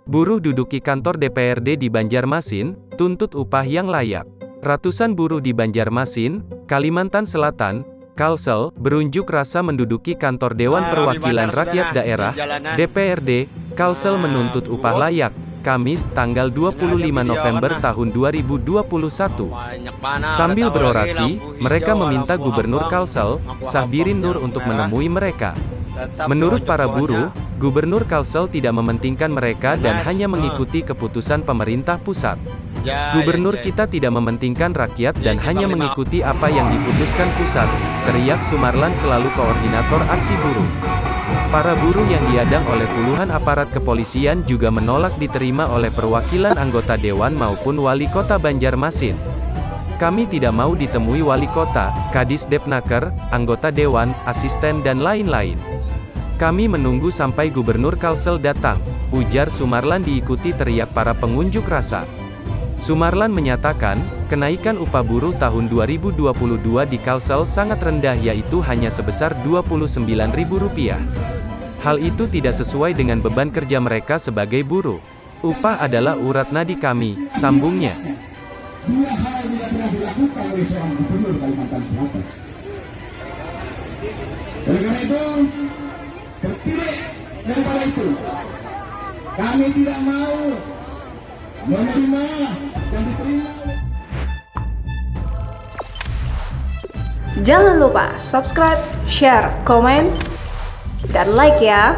Buruh duduki kantor DPRD di Banjarmasin, tuntut upah yang layak. Ratusan buruh di Banjarmasin, Kalimantan Selatan, Kalsel, berunjuk rasa menduduki kantor Dewan Perwakilan Rakyat Daerah, DPRD, Kalsel menuntut upah layak. Kamis, tanggal 25 November tahun 2021. Sambil berorasi, mereka meminta Gubernur Kalsel, Sahbirin Nur untuk menemui mereka. Menurut para buruh, Gubernur Kalsel tidak mementingkan mereka dan hanya mengikuti keputusan pemerintah pusat. Gubernur kita tidak mementingkan rakyat dan hanya mengikuti apa yang diputuskan pusat, teriak Sumarlan selalu koordinator aksi buruh. Para buruh yang diadang oleh puluhan aparat kepolisian juga menolak diterima oleh perwakilan anggota dewan maupun wali kota Banjarmasin. Kami tidak mau ditemui wali kota, Kadis Depnaker, anggota dewan, asisten dan lain-lain. Kami menunggu sampai Gubernur Kalsel datang, ujar Sumarlan diikuti teriak para pengunjuk rasa. Sumarlan menyatakan, kenaikan upah buruh tahun 2022 di Kalsel sangat rendah yaitu hanya sebesar Rp29.000. Hal itu tidak sesuai dengan beban kerja mereka sebagai buruh. Upah adalah urat nadi kami, sambungnya. Dua hal yang pernah dilakukan oleh seorang gubernur Kalimantan Selatan. Oleh karena itu, terpilih daripada itu, kami tidak mau menerima dan diterima. Jangan lupa subscribe, share, komen, dan like ya.